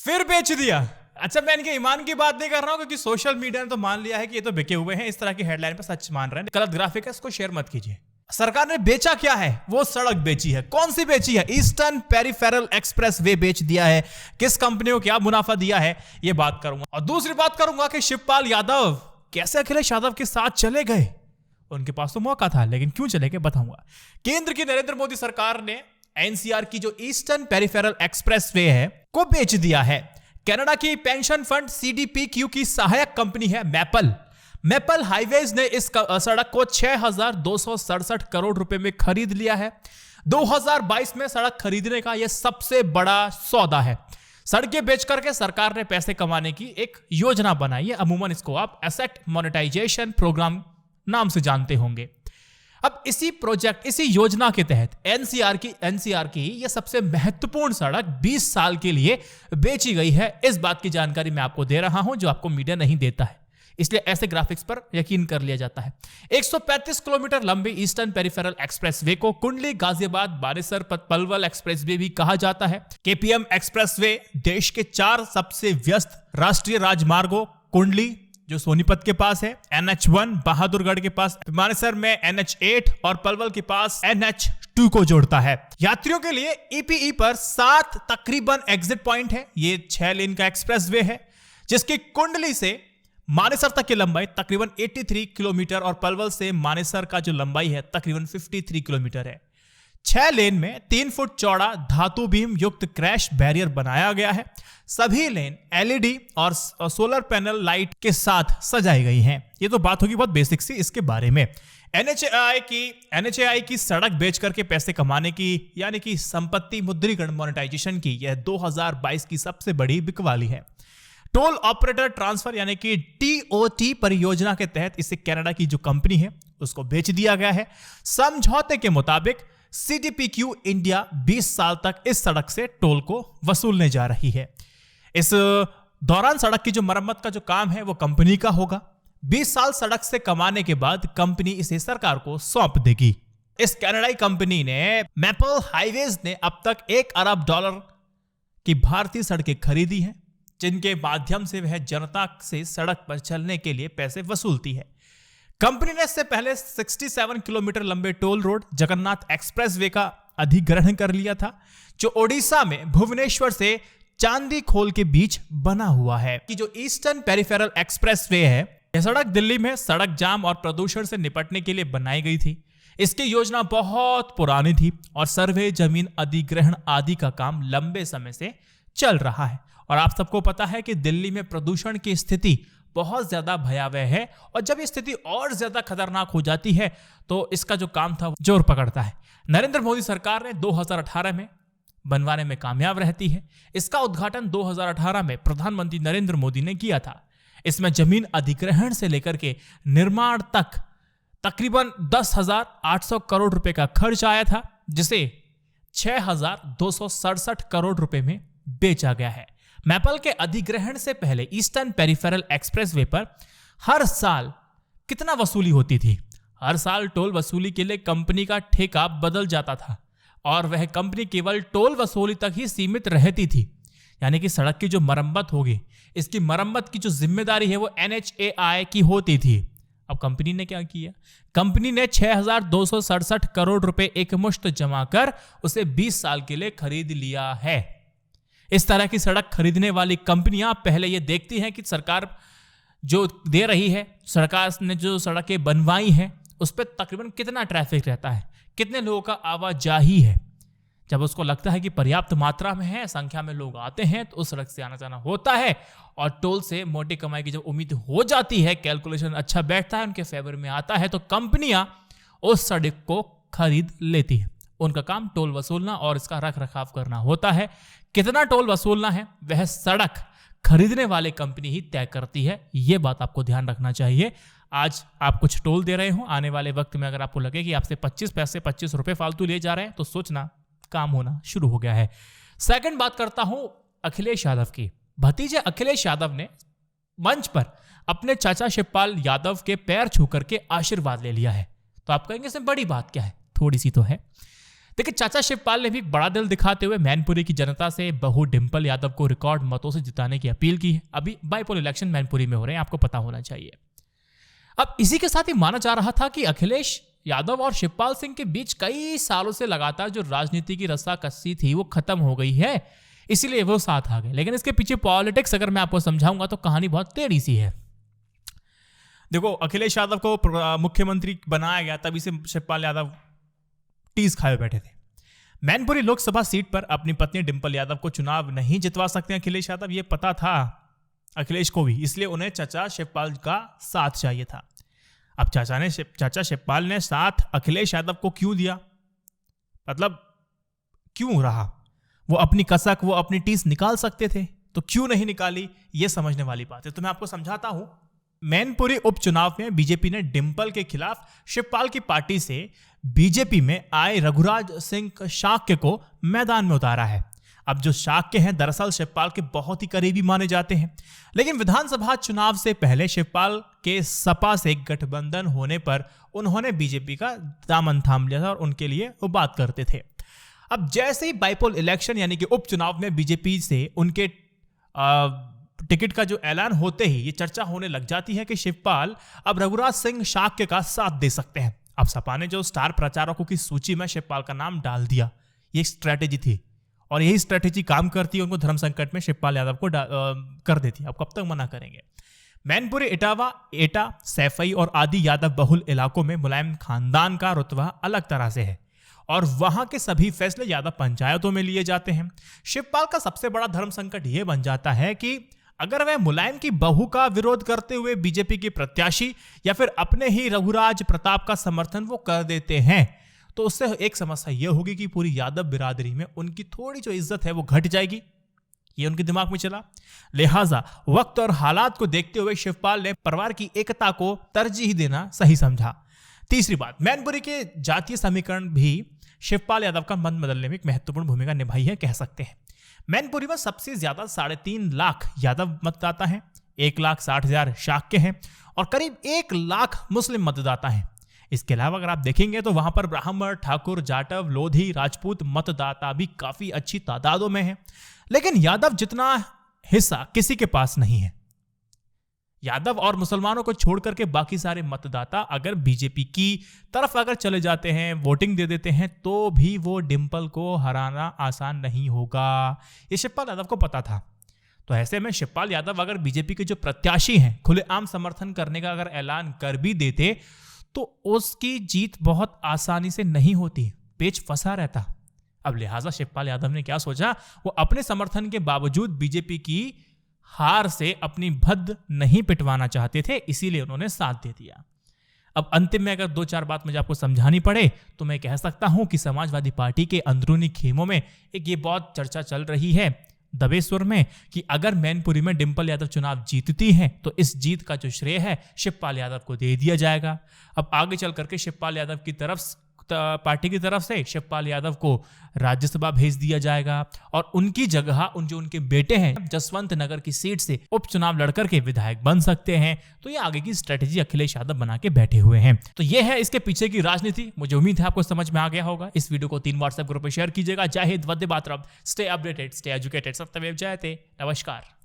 फिर बेच दिया। अच्छा, मैं इनके ईमान की बात नहीं कर रहा हूं क्योंकि सोशल मीडिया ने तो मान लिया है कि ये तो बिके हुए हैं, इस तरह की हेडलाइन पर सच मान रहे हैं। गलत ग्राफिक है, इसको शेयर मत कीजिए। सरकार ने बेचा क्या है? वो सड़क बेची है। कौन सी बेची है? ईस्टर्न पेरिफेरल एक्सप्रेस वे बेच दिया है। किस कंपनी को क्या मुनाफा दिया है ये बात करूंगा। और दूसरी बात करूंगा कि शिवपाल यादव कैसे अखिलेश यादव के साथ चले गए। उनके पास तो मौका था, लेकिन क्यों चले गए बताऊंगा। केंद्र की नरेंद्र मोदी सरकार ने एनसीआर की जो ईस्टर्न पेरिफेरल एक्सप्रेस वे है को बेच दिया है। कनाडा की पेंशन फंड सीडीपीक्यू की सहायक कंपनी है मैपल हाईवेज ने इस सड़क को 6,267 करोड़ रुपए में खरीद लिया है। 2022 में सड़क खरीदने का यह सबसे बड़ा सौदा है। सड़कें बेच करके सरकार ने पैसे कमाने की एक योजना बनाई है। अमूमन इसको आप एसेट मोनेटाइजेशन प्रोग्राम नाम से जानते होंगे। अब इसी योजना के तहत एनसीआर की यह सबसे महत्वपूर्ण सड़क 20 साल के लिए बेची गई है। इस बात की जानकारी मैं आपको दे रहा हूं जो आपको मीडिया नहीं देता है, इसलिए ऐसे ग्राफिक्स पर यकीन कर लिया जाता है। 135 किलोमीटर लंबी ईस्टर्न पेरिफेरल एक्सप्रेसवे को कुंडली गाजियाबाद बानेसर पलवल एक्सप्रेसवे भी कहा जाता है। केपीएम एक्सप्रेसवे देश के 4 सबसे व्यस्त राष्ट्रीय राजमार्गों कुंडली जो सोनीपत के पास है, NH1 बहादुरगढ़ के पास, मानेसर में NH8 और पलवल के पास NH2 को जोड़ता है। यात्रियों के लिए EPE पर 7 तकरीबन एग्जिट पॉइंट है। ये 6 लेन का एक्सप्रेसवे है जिसकी कुंडली से मानेसर तक की लंबाई तकरीबन 83 किलोमीटर और पलवल से मानेसर का जो लंबाई है तकरीबन 53 किलोमीटर है। 6 लेन में 3 फुट चौड़ा धातु बीम युक्त क्रैश बैरियर बनाया गया है। सभी लेन LED और सोलर पैनल लाइट के साथ सजाई गई हैं। ये तो बात होगी बहुत बेसिक सी इसके बारे में। NHAI की सड़क बेच करके पैसे कमाने की यानी कि संपत्ति मुद्रीकरण मोनेटाइजेशन की यह 2022 की सबसे बड़ी बिकवाली है। टोल ऑपरेटर ट्रांसफर यानी कि TOT परियोजना के तहत इसे कनाडा की जो कंपनी है उसको बेच दिया गया है। समझौते के मुताबिक CDPQ इंडिया 20 साल तक इस सड़क से टोल को वसूलने जा रही है। इस दौरान सड़क की जो मरम्मत का जो काम है वो कंपनी का होगा। 20 साल सड़क से कमाने के बाद कंपनी इसे सरकार को सौंप देगी। इस कनाडाई कंपनी ने मैपल हाईवेज ने अब तक $1 अरब की भारतीय सड़कें खरीदी हैं जिनके माध्यम से वह जनता से सड़क पर चलने के लिए पैसे वसूलती है। कंपनी ने इससे पहले 67 किलोमीटर लंबे टोल रोड जगन्नाथ एक्सप्रेसवे का अधिग्रहण कर लिया था जो ओडिशा में भुवनेश्वर से चांदी खोल के बीच बना हुआ है। कि जो ईस्टर्न पेरिफेरल एक्सप्रेसवे है यह सड़क दिल्ली में सड़क जाम और प्रदूषण से निपटने के लिए बनाई गई थी। इसकी योजना बहुत पुरानी थी और सर्वे, जमीन अधिग्रहण आदि का काम लंबे समय से चल रहा है। और आप सबको पता है कि दिल्ली में प्रदूषण की स्थिति बहुत ज्यादा भयावह है और जब ये स्थिति और ज्यादा खतरनाक हो जाती है तो इसका जो काम था जोर पकड़ता है। नरेंद्र मोदी सरकार ने 2018 में बनवाने में कामयाब रहती है। इसका उद्घाटन 2018 में प्रधानमंत्री नरेंद्र मोदी ने किया था। इसमें जमीन अधिग्रहण से लेकर के निर्माण तक तकरीबन 10,800 करोड़ रुपए का खर्च आया था जिसे 6,267 करोड़ रुपए में बेचा गया है। मैपल के अधिग्रहण से पहले ईस्टर्न पेरिफेरल एक्सप्रेसवे पर हर साल कितना वसूली होती थी? हर साल टोल वसूली के लिए कंपनी का ठेका बदल जाता था और वह कंपनी केवल टोल वसूली तक ही सीमित रहती थी। यानी कि सड़क की जो मरम्मत होगी इसकी मरम्मत की जो जिम्मेदारी है वो NHAI की होती थी। अब कंपनी ने क्या किया? कंपनी ने 6,267 करोड़ रुपए एकमुश्त जमा कर उसे 20 साल के लिए खरीद लिया है। इस तरह की सड़क खरीदने वाली कंपनियां पहले ये देखती हैं कि सरकार जो दे रही है, सरकार ने जो सड़कें बनवाई हैं उस पर तकरीबन कितना ट्रैफिक रहता है, कितने लोगों का आवाजाही है। जब उसको लगता है कि पर्याप्त मात्रा में है, संख्या में लोग आते हैं तो उस सड़क से आना जाना होता है और टोल से मोटी कमाई की जब उम्मीद हो जाती है, कैलकुलेशन अच्छा बैठता है, उनके फेवर में आता है तो कंपनियां उस सड़क को खरीद लेती है। उनका काम टोल वसूलना और इसका रख रखाव करना होता है। कितना टोल वसूलना है वह सड़क खरीदने वाले कंपनी ही तय करती है। यह बात आपको ध्यान रखना चाहिए। आज आप कुछ टोल दे रहे हो, आने वाले वक्त में अगर आपको लगे कि आपसे 25 रुपए फालतू लिए जा रहे हैं तो सोचना काम होना शुरू हो गया है। सेकंड बात करता हूं अखिलेश यादव की। भतीजे अखिलेश यादव ने मंच पर अपने चाचा शिवपाल यादव के पैर छू करके आशीर्वाद ले लिया है। तो आप कहेंगे इसमें बड़ी बात क्या है? थोड़ी सी तो है। देखिए, चाचा शिवपाल ने भी बड़ा दिल दिखाते हुए मैनपुरी की जनता से बहू डिंपल यादव को रिकॉर्ड मतों से जिताने की अपील की है। अभी बाईपोल इलेक्शन मैनपुरी में हो रहे हैं, आपको पता होना चाहिए। अब इसी के साथ ही माना जा रहा था कि अखिलेश यादव और शिवपाल सिंह के बीच कई सालों से लगातार जो राजनीति की रस्साकसी थी वो खत्म हो गई है, इसीलिए वो साथ आ गए। लेकिन इसके पीछे पॉलिटिक्स अगर मैं आपको समझाऊंगा तो कहानी बहुत टेढ़ी सी है। देखो, अखिलेश यादव को मुख्यमंत्री बनाया गया, तभी से शिवपाल यादव टीज खाए बैठे थे। मैनपुरी लोकसभा सीट पर अपनी पत्नी डिंपल यादव को चुनाव नहीं जितवा सकते अखिलेश यादव, ये पता था अखिलेश को भी, इसलिए उन्हें चाचा शिवपाल का साथ चाहिए था। अब चाचा शिवपाल ने साथ अखिलेश यादव को क्यों दिया, मतलब क्यों रहा? वो अपनी कसक, वो अपनी टीस निकाल सकते थे, तो क्यों नहीं निकाली, ये समझने वाली बात है। तो मैं आपको समझाता हूं। मैनपुरी उपचुनाव में बीजेपी ने डिंपल के खिलाफ शिवपाल की पार्टी से बीजेपी में आए रघुराज सिंह शाक्य को मैदान में उतारा है। अब जो शाक्य हैं दरअसल शिवपाल के बहुत ही करीबी माने जाते हैं, लेकिन विधानसभा चुनाव से पहले शिवपाल के सपा से गठबंधन होने पर उन्होंने बीजेपी का दामन थाम लिया था और उनके लिए वो बात करते थे। अब जैसे ही बाईपोल इलेक्शन यानी कि उपचुनाव में बीजेपी से उनके टिकट का जो ऐलान होते ही ये चर्चा होने लग जाती है कि शिवपाल अब रघुराज सिंह शाक्य का साथ दे सकते हैं। अब सपा ने जो स्टार प्रचारकों की सूची में शिवपाल का नाम डाल दिया, ये स्ट्रैटेजी थी और यही स्ट्रैटेजी काम करती है, उनको धर्म संकट में शिवपाल यादव को कर देती है। अब कब तक मना करेंगे? मैनपुरी, इटावा, एटा, सैफई और आदि यादव बहुल इलाकों में मुलायम खानदान का रुतबा अलग तरह से है और वहां के सभी फैसले यादव पंचायतों में लिए जाते हैं। शिवपाल का सबसे बड़ा धर्म संकट यह बन जाता है कि अगर वह मुलायम की बहू का विरोध करते हुए बीजेपी के प्रत्याशी या फिर अपने ही रघुराज प्रताप का समर्थन वो कर देते हैं, तो उससे एक समस्या यह होगी कि पूरी यादव बिरादरी में उनकी थोड़ी जो इज्जत है वो घट जाएगी। ये उनके दिमाग में चला। लिहाजा वक्त और हालात को देखते हुए शिवपाल ने परिवार की एकता को तरजीह देना सही समझा। तीसरी बात, मैनपुरी के जातीय समीकरण भी शिवपाल यादव का मन बदलने में एक महत्वपूर्ण भूमिका निभाई है, कह सकते हैं। मैनपुरी में सबसे ज्यादा 3.5 लाख यादव मतदाता हैं, 1,60,000 शाक्य हैं और करीब 1 लाख मुस्लिम मतदाता हैं। इसके अलावा अगर आप देखेंगे तो वहां पर ब्राह्मण, ठाकुर, जाटव, लोधी, राजपूत मतदाता भी काफी अच्छी तादादों में हैं, लेकिन यादव जितना हिस्सा किसी के पास नहीं है। यादव और मुसलमानों को छोड़ करके बाकी सारे मतदाता अगर बीजेपी की तरफ अगर चले जाते हैं, वोटिंग दे देते हैं, तो भी वो डिंपल को हराना आसान नहीं होगा। ये शिवपाल यादव को पता था। तो ऐसे में शिवपाल यादव अगर बीजेपी के जो प्रत्याशी हैं खुलेआम समर्थन करने का अगर ऐलान कर भी देते तो उसकी जीत बहुत आसानी से नहीं होती, पेच फंसा रहता। अब लिहाजा शिवपाल यादव ने क्या सोचा, वो अपने समर्थन के बावजूद बीजेपी की हार से अपनी भद्द नहीं पिटवाना चाहते थे, इसीलिए उन्होंने साथ दे दिया। अब अंतिम में अगर 2-4 बात मुझे आपको समझानी पड़े तो मैं कह सकता हूं कि समाजवादी पार्टी के अंदरूनी खेमों में एक ये बहुत चर्चा चल रही है दबे सुर में कि अगर मैनपुरी में डिंपल यादव चुनाव जीतती हैं तो इस जीत का जो श्रेय है शिवपाल यादव को दे दिया जाएगा। अब आगे चल करके शिवपाल यादव की तरफ पार्टी की तरफ से शिवपाल यादव को राज्यसभा भेज दिया जाएगा और उनकी जगह उनके बेटे हैं जसवंत नगर की सीट से उपचुनाव लड़कर के विधायक बन सकते हैं। तो ये आगे की स्ट्रेटेजी अखिलेश यादव बना के बैठे हुए हैं। तो ये है इसके पीछे की राजनीति। मुझे उम्मीद है आपको समझ में आ गया होगा। इस वीडियो को 3 व्हाट्सएप ग्रुप में शेयर कीजिएगा। जय Hind, Vande Mataram, stay updated, stay educated, सत्यमेव जयते। नमस्कार।